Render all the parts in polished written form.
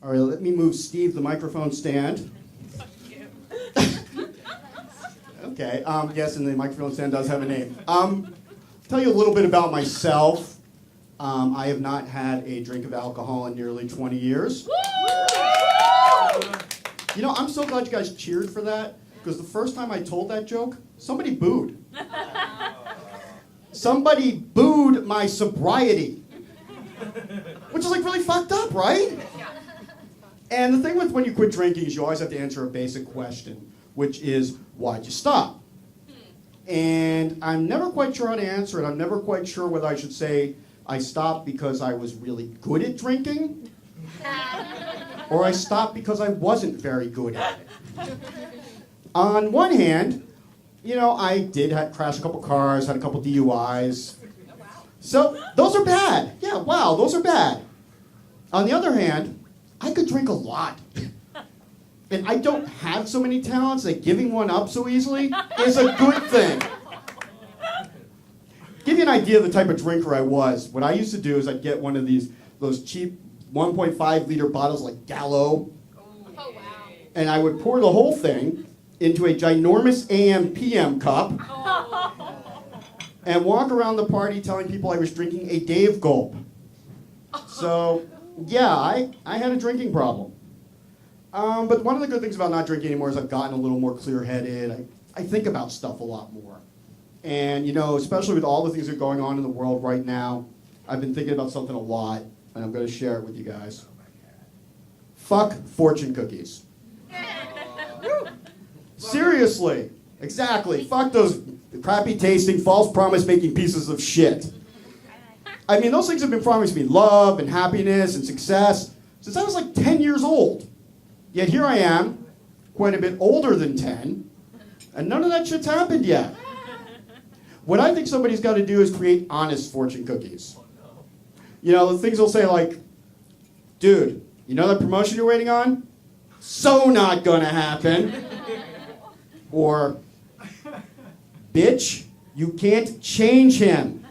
All right, let me move Steve the microphone stand. Okay, yes, and the microphone stand does have a name. Tell you a little bit about myself. I have not had a drink of alcohol in nearly 20 years. You know, I'm so glad you guys cheered for that, because the first time I told that joke, somebody booed. Somebody booed my sobriety. Which is like really fucked up, right? And the thing with when you quit drinking is you always have to answer a basic question, which is, why'd you stop? And I'm never quite sure how to answer it. I'm never quite sure whether I should say I stopped because I was really good at drinking, or I stopped because I wasn't very good at it. On one hand, you know, I did crash a couple cars, had a couple DUIs. So those are bad. Yeah, wow, those are bad. On the other hand, I could drink a lot. And I don't have so many talents that giving one up so easily is a good thing. Give you an idea of the type of drinker I was. What I used to do is I'd get one of those cheap 1.5 liter bottles like Gallo. Oh, wow. And I would pour the whole thing into a ginormous AM PM cup and walk around the party telling people I was drinking a Dave Gulp. So, yeah, I had a drinking problem. But one of the good things about not drinking anymore is I've gotten a little more clear-headed. I think about stuff a lot more. And, you know, especially with all the things that are going on in the world right now, I've been thinking about something a lot, and I'm going to share it with you guys. Fuck fortune cookies. Seriously. Exactly. Fuck those crappy-tasting, false promise-making pieces of shit. I mean, those things have been promising me love and happiness and success since I was like 10 years old. Yet here I am, quite a bit older than 10, and none of that shit's happened yet. What I think somebody's got to do is create honest fortune cookies. You know, the things they'll say like, dude, you know that promotion you're waiting on? So not gonna happen. Or, bitch, you can't change him.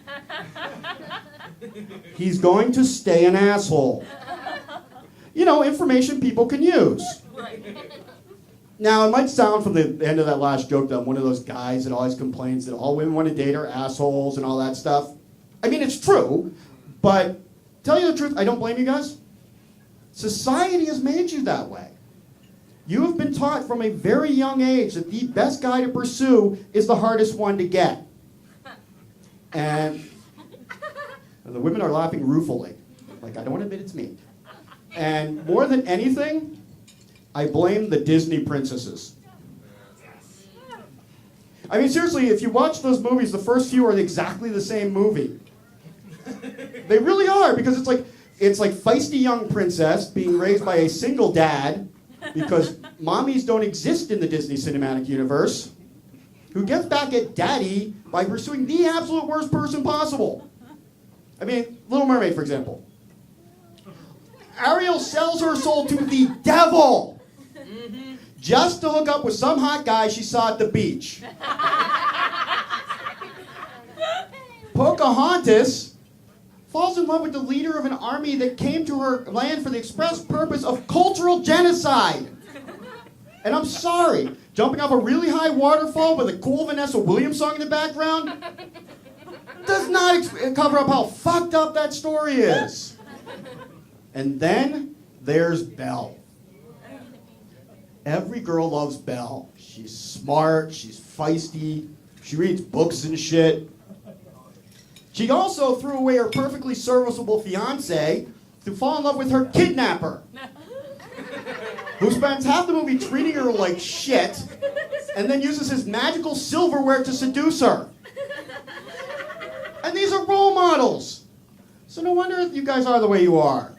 He's going to stay an asshole. You know, information people can use. Now, it might sound from the end of that last joke that I'm one of those guys that always complains that all women want to date are assholes and all that stuff. I mean, it's true, but tell you the truth, I don't blame you guys. Society has made you that way. You have been taught from a very young age that the best guy to pursue is the hardest one to get. And the women are laughing ruefully. Like, I don't want to admit it's me. And more than anything, I blame the Disney princesses. I mean, seriously, if you watch those movies, the first few are exactly the same movie. They really are, because it's like feisty young princess being raised by a single dad, because mommies don't exist in the Disney cinematic universe, who gets back at daddy by pursuing the absolute worst person possible. I mean, Little Mermaid, for example. Ariel sells her soul to the devil just to hook up with some hot guy she saw at the beach. Pocahontas falls in love with the leader of an army that came to her land for the express purpose of cultural genocide. And I'm sorry, jumping off a really high waterfall with a cool Vanessa Williams song in the background does not cover up how fucked up that story is. And then there's Belle. Every girl loves Belle. She's smart, she's feisty, she reads books and shit. She also threw away her perfectly serviceable fiancé to fall in love with her kidnapper, who spends half the movie treating her like shit and then uses his magical silverware to seduce her. And these are role models. So no wonder you guys are the way you are.